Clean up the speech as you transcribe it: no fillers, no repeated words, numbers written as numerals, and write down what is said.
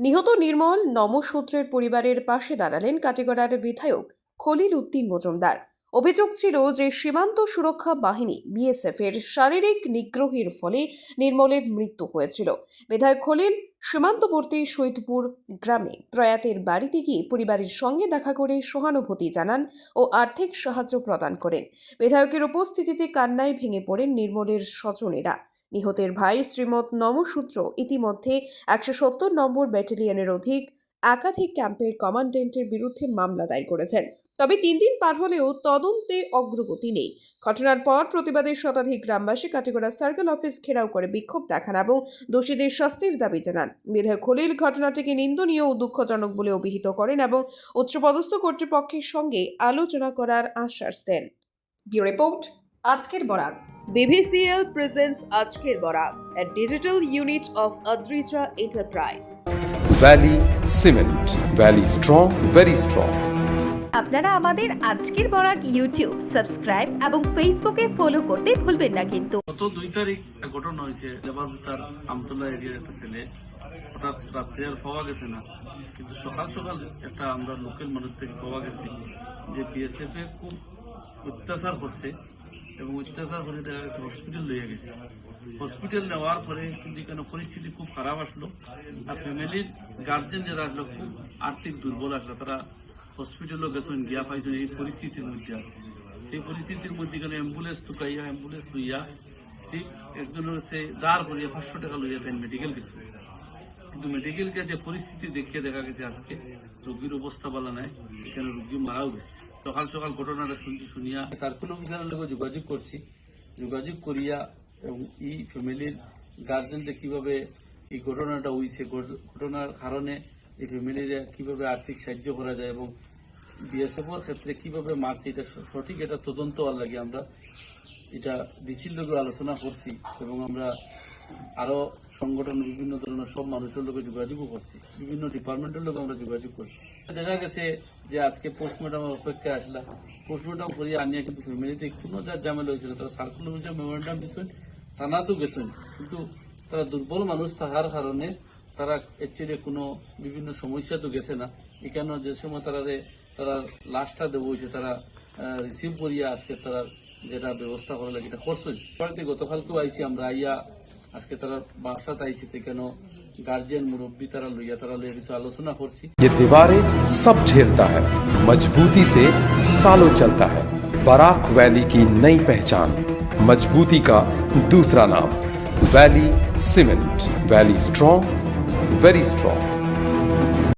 নিহত নির্মল নমশূদ্রের পরিবারের পাশে দাঁড়ালেন কাটিগড়ার বিধায়ক খলিল উদ্দিন মজুমদার। অভিযোগ ছিল যে সীমান্ত সুরক্ষা বাহিনী বিএসএফ এর শারীরিক নিগ্রহের ফলে নির্মলের মৃত্যু হয়েছিল। বিধায়ক খলিল সীমান্তবর্তী শহীদপুর গ্রামে প্রয়াতের বাড়িতে গিয়ে পরিবারের সঙ্গে দেখা করে সহানুভূতি জানান ও আর্থিক সাহায্য প্রদান করেন। বিধায়কের উপস্থিতিতে কান্নায় ভেঙে পড়েন নির্মলের স্বজনেরা। নিহতের ভাই শ্রীমৎ নমশূদ্র ইতিমধ্যে 170 নম্বর ব্যাটালিয়নের একাধিক ক্যাম্পের কমান্ড্যান্টের বিরুদ্ধে মামলা দায়ের করেছেন। তবে 3 দিন পার হলেও তদন্তে অগ্রগতি নেই। ঘটনার পর প্রতিবাদের শতাধিক গ্রামবাসী কাটিগড়া সার্কেল অফিস ঘেরাও করে বিক্ষোভ দেখান এবং দোষীদের শাস্তির দাবি জানান। বিধায়ক খলিল ঘটনাটিকে নিন্দনীয় ও দুঃখজনক বলে অভিহিত করেন এবং উচ্চপদস্থ কর্তৃপক্ষের সঙ্গে আলোচনা করার আশ্বাস দেন। ব্যুরো রিপোর্ট, আজকের Barak. BVCL presents Ajker Borak, a digital unit of Adrija Enterprise. Valley Cement. Valley strong, very strong. আপনারা আমাদের আজকের বরাক ইউটিউব সাবস্ক্রাইব এবং ফেসবুকে ফলো করতে ভুলবেন না কিন্তু। গত 2 তারিখ ঘটনা হয়েছে লেবারতার আমতলা এরিয়ার একটা ছেলে হঠাৎ রাত্রে আর পাওয়া গেছে না, কিন্তু সকাল সকাল একটা আমরা লোকাল মানুষ থেকে পাওয়া গেছে যে বিএসএফ এ খুব অত্যাচার করছে এবং অত্যাচার করে দেখা গেছে হসপিটাল লইয়া গেছে। হসপিটাল নেওয়ার পরে কিন্তু এখানে পরিস্থিতি খুব খারাপ আসলো আর ফ্যামিলির গার্জেন যারা আসলো খুব আর্থিক দুর্বল আসলো, তারা হসপিটালও গেছেন গিয়া পাইছেন এই পরিস্থিতির মধ্যে আছে। সেই পরিস্থিতির মধ্যে এখানে অ্যাম্বুলেন্স ঢুকাইয়া অ্যাম্বুলেন্স লইয়া ঠিক একজনের সে দাঁড় করিয়া 500 টাকা লইয়া দেন মেডিকেল গেছে, কিন্তু মেডিকেল গিয়ে যে পরিস্থিতি দেখিয়ে দেখা গেছে আজকে রোগীর অবস্থা ভালো নাই, এখানে রোগী মারাও গেছে। সকাল সকাল ঘটনাটা শুনিয়া সার্কেল অফিসারের লোক যোগাযোগ করছি, যোগাযোগ করিয়া এবং এই ফ্যামিলির গার্জেনদের কিভাবে এই ঘটনাটা হয়েছে, ঘটনার কারণে এই ফ্যামিলির কিভাবে আর্থিক সাহায্য করা যায় এবং বিএসএফ এর ক্ষেত্রে কিভাবে মারছে এটা সঠিক এটা তদন্ত হওয়ার লাগে আমরা এটা ডিসির লোকের আলোচনা করছি এবং আমরা আরো সংগঠন বিভিন্ন ধরনের সব মানুষের লোকের যোগাযোগও করছি, বিভিন্ন ডিপার্টমেন্টের লোক আমরা যোগাযোগ করছি। দেখা গেছে যে আজকে পোস্টমর্টম অপেক্ষায় আসলাম, পোস্টমর্টম করিয়ে আনিয়া কিন্তু ফ্যামিলিতে কোনো যার ঝামেলা হয়েছিল তারা সার্কুল অফিসে মেমোরেন্ডাম দিচ্ছেন, থানাতেও গেছেন, কিন্তু তারা দুর্বল মানুষ থাকার কারণে তারা অ্যাকচুয়ালি কোনো বিভিন্ন সমস্যা তো গেছে না। এখানে যে সময় তারা লাশটা দেবো হয়েছে তারা রিসিভ করিয়া আজকে তারা যেটা ব্যবস্থা করা লাগে এটা করছেন। গতকালকেও আইসি আমরা আইয়া আজকে তারা বাসাতে আইসি কেন গার্জিয়ান মুরব্বী তারা লইয়া কিছু আলোচনা করছি। ये दीवारें सब झेलता है, मजबूती से सालों चलता है। बराक वैली की नई पहचान, मजबूती का दूसरा नाम, valley cement. Valley strong, very strong.